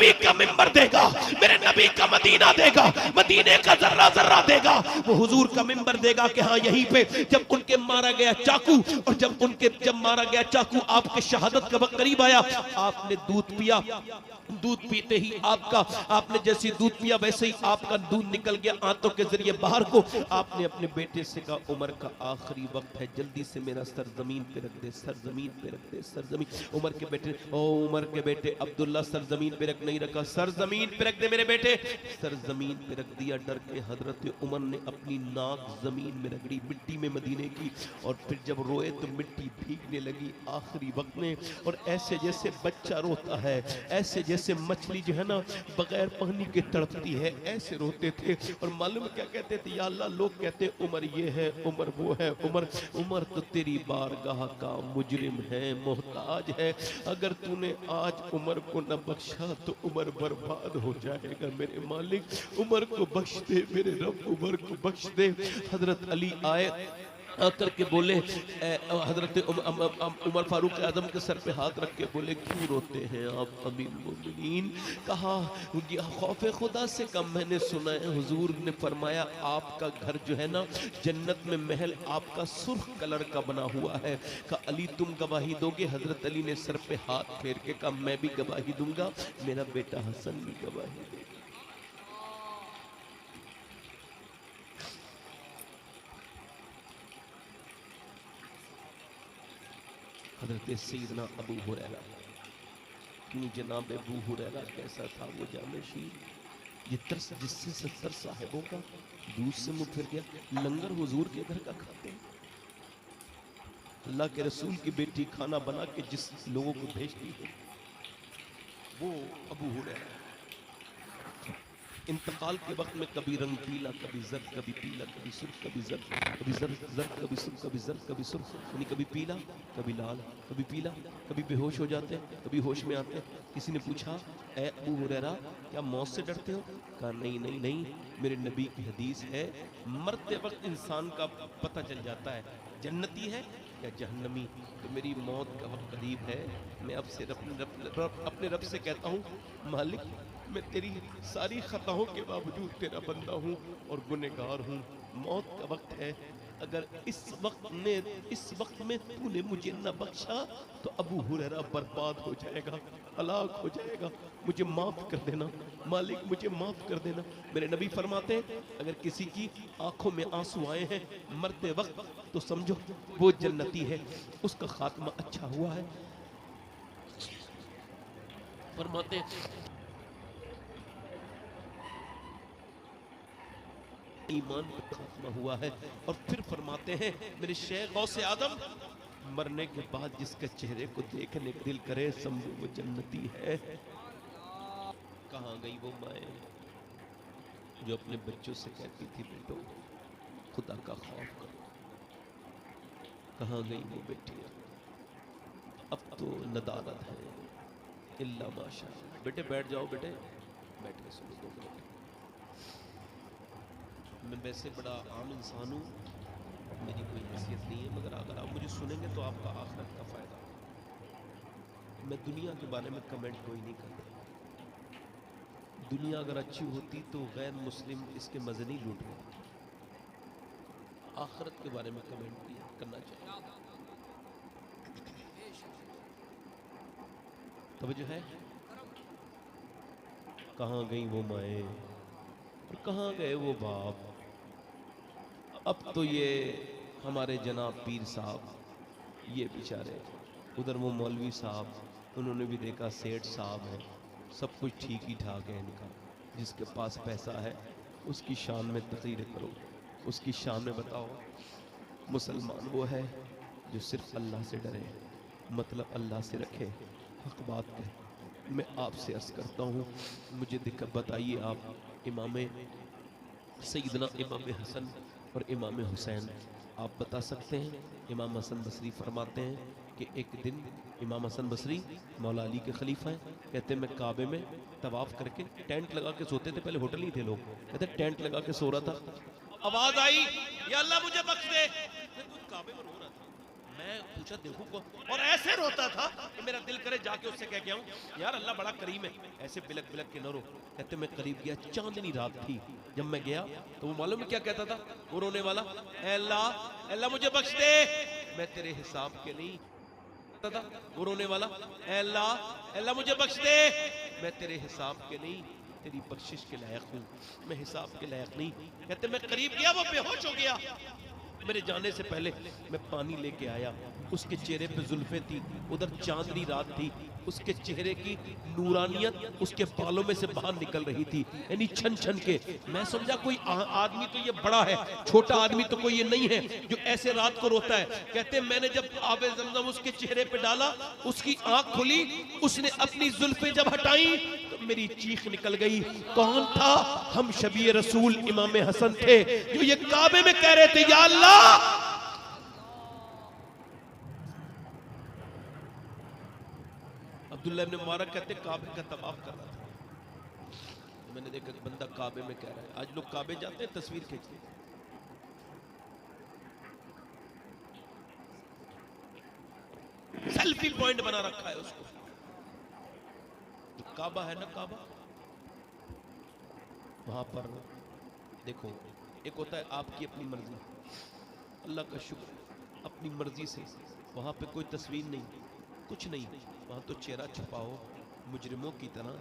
نبی کا منبر دے گا، میرے نبی کا مدینہ دے گا، مدینے کا ذرہ ذرہ دے گا، وہ حضور کا منبر دے گا کہ ہاں یہیں پہ جب ان کے مارا گیا چاقو، اور جب مارا گیا چاقو، آپ کے شہادت کا وقت قریب آیا، آپ نے دودھ پیا، دودھ پیتے ہی آپ نے جیسی دودھ پیا ویسے ہی آپ کا دودھ نکل گیا آنتوں کے ذریعے باہر کو. آپ نے اپنے بیٹے سے کہا عمر کا آخری وقت ہے، جلدی سے میرا سر زمین پہ رکھ دے، سر زمین پہ رکھ دے، سر زمین. عمر کے بیٹے عبداللہ سر زمین پہ رکھ نہیں رکھا، سر زمین پہ رکھ دے میرے بیٹے، سر زمین پہ رکھ دیا. ڈر کے حضرت عمر نے اپنی ناک زمین میں رگڑی، مٹی میں مدینے کی، اور پھر جب روئے تو مٹی بھیگنے لگی آخری وقت میں. اور ایسے جیسے بچہ روتا ہے، ایسے جیسے مچھلی جو ہے نا بغیر پانی کے تڑپتی ہے، ایسے روتے تھے. اور معلوم کیا کہتے تھے؟ یا اللہ لوگ کہتے عمر یہ ہے، عمر وہ ہے، عمر تو تیری بارگاہ کا مجرم ہے، محتاج ہے. اگر تو نے آج عمر کو نہ بخشا تو عمر برباد ہو جائے گا. میرے مالک عمر کو بخش دے، میرے رب عمر کو بخش دے. حضرت علی آئے، آ کر کے بولے، حضرت عمر فاروق اعظم کے سر پہ ہاتھ رکھ کے بولے کیوں روتے ہیں آپ امیر المومنین؟ کہا خوف خدا سے کم میں نے سنا ہے. حضور نے فرمایا آپ کا گھر جو ہے نا جنت میں محل آپ کا سرخ کلر کا بنا ہوا ہے. کہا علی تم گواہی دو گے؟ حضرت علی نے سر پہ ہاتھ پھیر کے کہا میں بھی گواہی دوں گا، میرا بیٹا حسن بھی گواہی دے گا. حضرت سیدنا ابو ہریرہ، کیوں جناب ابو ہریرہ کیسا تھا وہ جانشین؟ یہ ترس جس سے 70 صاحبوں کا دودھ سے منہ پھر گیا. لنگر حضور کے گھر کا کھاتے ہیں. اللہ کے رسول کی بیٹی کھانا بنا کے جس لوگوں کو بھیجتی ہے وہ ابو ہریرہ. انتقال کے وقت میں کبھی رنگ پیلا، کبھی زرد، کبھی پیلا، کبھی سرخ، کبھی زرد، کبھی زرد، کبھی سرخ، کبھی زرد، کبھی سرخ، یعنی کبھی پیلا کبھی لال، کبھی پیلا، کبھی بے ہوش ہو جاتے، کبھی ہوش میں آتے. کسی نے پوچھا اے ابو ہریرہ کیا موت سے ڈرتے ہو؟ کہا نہیں نہیں نہیں، میرے نبی کی حدیث ہے مرتے وقت انسان کا پتہ چل جاتا ہے جنتی ہے یا جہنمی. تو میری موت کا وقت قریب ہے، میں اب سے اپنے رب سے کہتا ہوں مالک میں تیری ساری خطاؤں کے باوجود تیرا بندہ ہوں اور گنہگار ہوں. موت کا وقت ہے، اگر اس وقت میں تو نے مجھے نہ بخشا تو ابو ہریرہ برباد ہو جائے گا، ہلاک ہو جائے گا. مجھے معاف کر دینا مالک، مجھے معاف کر دینا. میرے نبی فرماتے ہیں اگر کسی کی آنکھوں میں آنسو آئے ہیں مرتے وقت تو سمجھو وہ جنتی ہے، اس کا خاتمہ اچھا ہوا ہے. فرماتے ہیں ایمان پہ خاتمہ ہوا ہے. اور پھر فرماتے ہیں میرے شیخ غوث اعظم مرنے کے بعد جس کے چہرے کو دیکھنے کا دل کرے سمجھو وہ جنتی ہے. کہاں گئی وہ مائیں جو اپنے بچوں سے کہتی تھی بیٹو خدا کا خوف کرو؟ کہاں گئی وہ بیٹیاں؟ اب تو ندارت ہے اللہ ماشاء اللہ. بیٹے بیٹھ جاؤ، بیٹے بیٹھ کے سنو 2 منٹ. میں ویسے بڑا عام انسان ہوں، میری کوئی حیثیت نہیں ہے، مگر اگر آپ مجھے سنیں گے تو آپ کا آخرت کا فائدہ ہوگا. میں دنیا کے بارے میں کمنٹ کوئی نہیں کرتا. دنیا اگر اچھی ہوتی تو غیر مسلم اس کے مزے نہیں لوٹ رہے. آخرت کے بارے میں کمنٹ کرنا چاہیے. توجہ ہے؟ کہاں گئی وہ مائیں اور کہاں گئے وہ باپ؟ اب تو یہ ہمارے جناب پیر صاحب یہ بیچارے، ادھر وہ مولوی صاحب انہوں نے بھی دیکھا سیٹھ صاحب ہیں، سب کچھ ٹھیک ہی ٹھاک ہے ان کا. جس کے پاس پیسہ ہے اس کی شان میں تقریر کرو، اس کی شان میں بتاؤ. مسلمان وہ ہے جو صرف اللہ سے ڈرے، مطلب اللہ سے رکھے، حق بات کہے. میں آپ سے عرض کرتا ہوں مجھے بتائیے آپ امام سیدنا امام حسن اور امام حسین آپ بتا سکتے ہیں؟ امام حسن بصری فرماتے ہیں کہ ایک دن امام حسن بصری مولا علی کے خلیفہ ہیں، کہتے ہیں میں کعبے میں طواف کر کے ٹینٹ لگا کے سوتے تھے، پہلے ہوٹل نہیں تھے لوگ، کہتے ہیں ٹینٹ لگا کے سو رہا تھا، آواز آئی یا اللہ مجھے بخش دے. میں خود کعبے میں رو رہا تھا، میں پوچھا دیکھو کو، اور ایسے روتا تھا کہ میرا دل کرے جا کے اس سے کہہ کے آؤں یار اللہ بڑا کریم ہے، ایسے بلک بلک کے نہ رو. کہتے میں قریب گیا، چاندنی رات تھی. جب میں گیا تو وہ معلوم ہے کیا کہتا تھا وہ رونے والا؟ اے اللہ مجھے بخش دے، میں تیرے حساب کے نہیں. تھا وہ رونے والا، اے اللہ مجھے بخش دے، میں تیرے حساب کے نہیں، تیری بخشش کے لائق ہوں، میں حساب کے لائق نہیں. کہتے میں قریب گیا، وہ بے ہوش ہو گیا. میرے جانے سے پہلے میں پانی لے کے آیا، اس کے چہرے پہ زلفیں تھی، ادھر چاندنی رات تھی، اس کے چہرے کی نورانیت اس کے بالوں میں سے باہر نکل رہی تھی، یعنی چھن چھن کے. میں سمجھا کوئی آدمی تو یہ بڑا ہے، چھوٹا آدمی تو کوئی یہ نہیں ہے جو ایسے رات کو روتا ہے. کہتے میں نے جب آب زمزم اس کے چہرے پہ ڈالا، اس کی آنکھ کھلی، اس نے اپنی زلفیں جب ہٹائیں تو میری چیخ نکل گئی. کون تھا؟ ہم شبیہ رسول امام حسن تھے جو یہ کعبے میں کہہ رہے تھے یا اللہ. عبداللہ ابن مبارک کہتے کعبے کا طواف کر رہا تھا، میں نے دیکھا کہ بندہ کعبے میں کہہ رہا ہے. آج لوگ کعبے جاتے ہیں تصویر کھینچتے ہیں، سیلفی پوائنٹ بنا رکھا ہے اس کو. جو کعبہ ہے نا، کعبہ وہاں پر دیکھو، ایک ہوتا ہے آپ کی اپنی مرضی، اللہ کا شکر اپنی مرضی سے، وہاں پہ کوئی تصویر نہیں، کچھ نہیں، وہاں تو چہرہ چھپاؤ مجرموں کی طرح،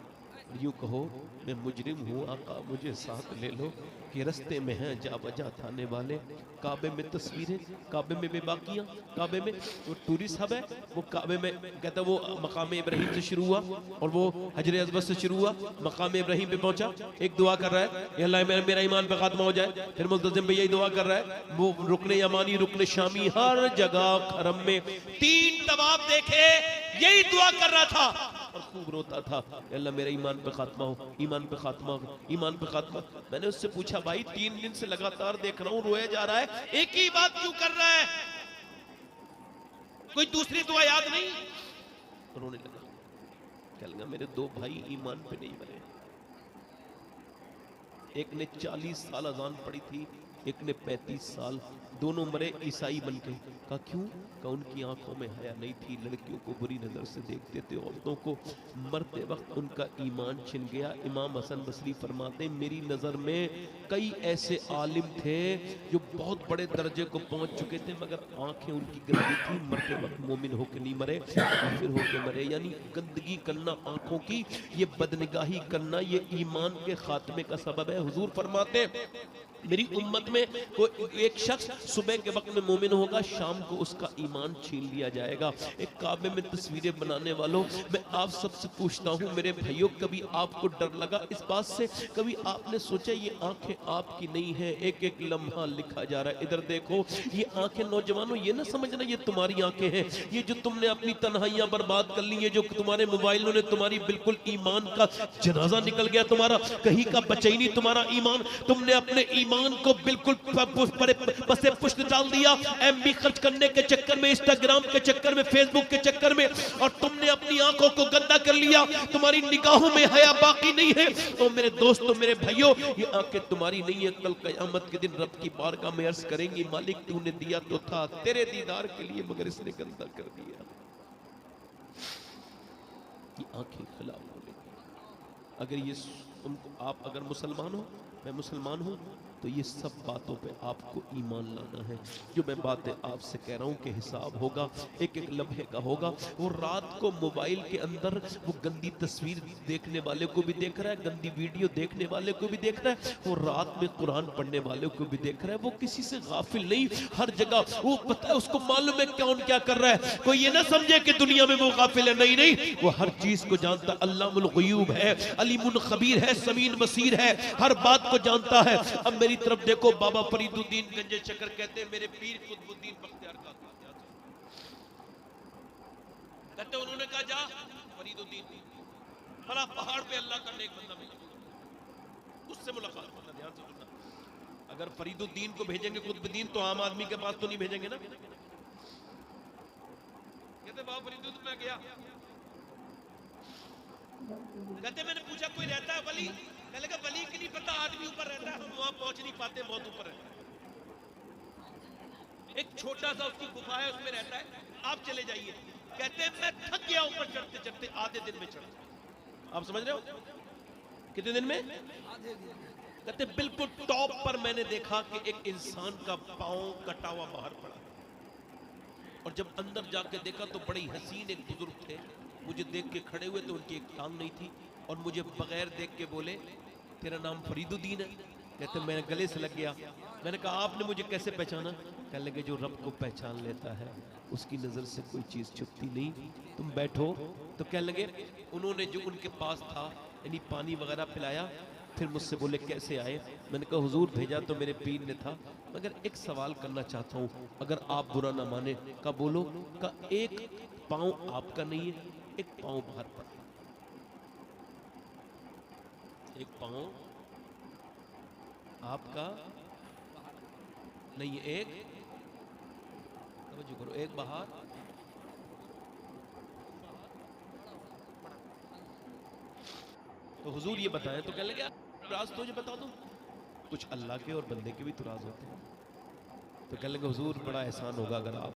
یوں کہو میں مجرم ہوں آقا مجھے ساتھ لے لو، کہ رستے میں ہیں جا بجا تھانے والے. کعبے میں تصویریں، کعبے میں بے باقیاں، کعبے میں وہ ٹورسٹ ہب ہے، وہ کعبے میں کہتا وہ مقام ابراہیم سے شروع ہوا اور وہ حجر اسود سے شروع ہوا، مقام ابراہیم پہ پہنچا، ایک دعا کر رہا ہے کہ اللہ میرا ایمان پہ خاتمہ ہو جائے. پھر ملتزم پہ یہی دعا کر رہا ہے، وہ رکن یمانی رکن شامی ہر جگہ حرم میں 3 طواف دیکھے یہی دعا کر رہا تھا اور خوب روتا تھا کہ اللہ میرا ایمان پہ خاتمہ ہو، ایمان پہ خاتمہ ہو، ایمان پہ خاتمہ. میں نے اس سے پوچھا بھائی 3 دن سے لگاتار دیکھ رہا ہوں رویا جا رہا ہے، ایک ہی بات کیوں کر رہا ہے؟ کوئی دوسری دعا یاد نہیں؟ رونے لگا. کہنے لگا میرے 2 بھائی ایمان پہ نہیں مرے، ایک نے 40 سال اذان پڑھی تھی، ایک نے 35 سال، دونوں مرے عیسائی بن کے. کہا کیوں؟ کہ ان کی آنکھوں میں حیا نہیں تھی، لڑکیوں کو بری نظر سے دیکھتے تھے، عورتوں کو. مرتے وقت ان کا ایمان چھن گیا. امام حسن بصری فرماتے ہیں میری نظر میں کئی ایسے عالم تھے جو بہت بڑے درجے کو پہنچ چکے تھے مگر آنکھیں ان کی گندی تھی، مرتے وقت مومن ہو کے نہیں مرے، کافر ہو کے مرے. یعنی گندگی کرنا آنکھوں کی، یہ بدنگاہی کرنا، یہ ایمان کے خاتمے کا سبب ہے. حضور فرماتے ہیں میری امت میں کوئی ایک شخص صبح کے وقت میں مومن ہوگا، شام کو اس کا ایمان چھین لیا جائے گا. ایک کعبے میں تصویریں بنانے والوں، میں آپ سب سے پوچھتا ہوں میرے بھائیوں، کبھی آپ کو ڈر لگا اس بات سے؟ کبھی آپ نے سوچا یہ آنکھیں آپ کی نہیں ہیں، ایک ایک لمحہ لکھا جا رہا ہے. ادھر دیکھو یہ آنکھیں، نوجوانوں یہ نہ سمجھنا یہ تمہاری آنکھیں ہیں، یہ جو تم نے اپنی تنہائیاں برباد کر لی ہیں، جو تمہارے موبائلوں نے تمہاری بالکل ایمان کا جنازہ نکل گیا تمہارا، کہیں کا بچا ہی نہیں تمہارا ایمان. تم نے اپنے ایمان کو بالکل بسے پشت ڈال دیا ایم بی خرچ کرنے کے چکر میں، انسٹاگرام کے چکر میں، فیس بک کے چکر میں، اور تم نے اپنی آنکھوں کو گندا کر لیا. تمہاری نگاہوں میں حیا باقی نہیں ہے. تو میرے دوستو، میرے بھائیوں، یہ آنکھیں تمہاری نہیں ہے. کل قیامت کے دن رب کی بارگاہ میں عرض کریں گی مالک تو نے دیا تو تھا تیرے دیدار کے لیے مگر اس نے گندا کر دیا. یہ آنکھیں خلاف ہو لیں گی. اگر یہ آپ اگر مسلمان ہو، میں مسلمان ہوں، تو یہ سب باتوں پہ آپ کو ایمان لانا ہے. جو میں باتیں آپ سے کہہ رہا ہوں کہ حساب ہوگا، ایک ایک لمحے کا ہوگا. وہ رات کو موبائل کے اندر وہ گندی تصویر دیکھنے والے کو بھی دیکھ رہا ہے، گندی ویڈیو دیکھنے والے کو بھی دیکھ رہا ہے، وہ رات میں قرآن پڑھنے والے کو بھی دیکھ رہا ہے. وہ کسی سے غافل نہیں، ہر جگہ وہ پتہ ہے، اس کو معلوم ہے کون کیا کر رہا ہے. کوئی یہ نہ سمجھے کہ دنیا میں وہ غافل ہے، نہیں نہیں، وہ ہر چیز کو جانتا. علام الغیوب ہے، علیم خبیر ہے، سمیع بصیر ہے، ہر بات کو جانتا ہے. اب میری طرف دیکھو، بابا فرید الدین گنج شکر کہتے ہیں میرے پیر قطب الدین بختیار کا کہتے ہیں انہوں نے کہا جا فرید الدین بڑا پہاڑ پہ اللہ کا نیک بندہ ملا، اس سے ملاقات کرنا. دھیان سے سننا، اگر فرید الدین کو بھیجیں گے قطب الدین تو عام آدمی کے پاس تو نہیں بھیجیں گے نا. کہتے بابا فرید الدین میں گیا، کہتے میں نے پوچھا کوئی رہتا ہے ولی؟ کہنے لگا ولی کی نہیں پتہ، آدمی اوپر رہتا ہے، ہم وہاں پہنچ نہیں پاتے، موت اوپر ہے. ایک چھوٹا سا اس کی گفا ہے، اس میں رہتا ہے، آپ چلے جائیے. کہتے ہیں میں تھک گیا اوپر چڑھتے چڑھتے، آدھے دن میں چڑھا. آپ سمجھ رہے ہو کتنے دن میں؟ کہتے ہیں بالکل ٹاپ پر میں نے دیکھا کہ ایک انسان کا پاؤں کٹا ہوا باہر پڑا، اور جب اندر جا کے دیکھا تو بڑی حسین ایک بزرگ تھے. مجھے دیکھ کے کھڑے ہوئے تو ان کی ایک ٹانگ نہیں تھی، اور مجھے بغیر دیکھ کے بولے تیرا نام فرید الدین ہے؟ کہتے ہیں میں گلے سے لگ گیا. میں نے کہا آپ نے مجھے کیسے پہچانا؟ کہنے لگے جو رب کو پہچان لیتا ہے اس کی نظر سے کوئی چیز چھپتی نہیں، تم بیٹھو. تو کہنے لگے انہوں نے جو ان کے پاس تھا یعنی پانی وغیرہ پلایا، پھر مجھ سے بولے کیسے آئے؟ میں نے کہا حضور بھیجا تو میرے پیر نے تھا، مگر ایک سوال کرنا چاہتا ہوں اگر آپ برا نہ مانے. کہا بولو. کہا ایک پاؤں آپ کا نہیں ہے، ایک پاؤں باہر پڑا ہے. ایک پاؤں آپ کا نہیں ہے، ایک توجہ کرو، ایک باہر. تو حضور یہ بتائیں تو کہنے لگے راز تو مجھے بتا دو. کچھ اللہ کے اور بندے کے بھی تو راز ہوتے ہیں. تو کہنے لگے حضور بڑا احسان ہوگا اگر آپ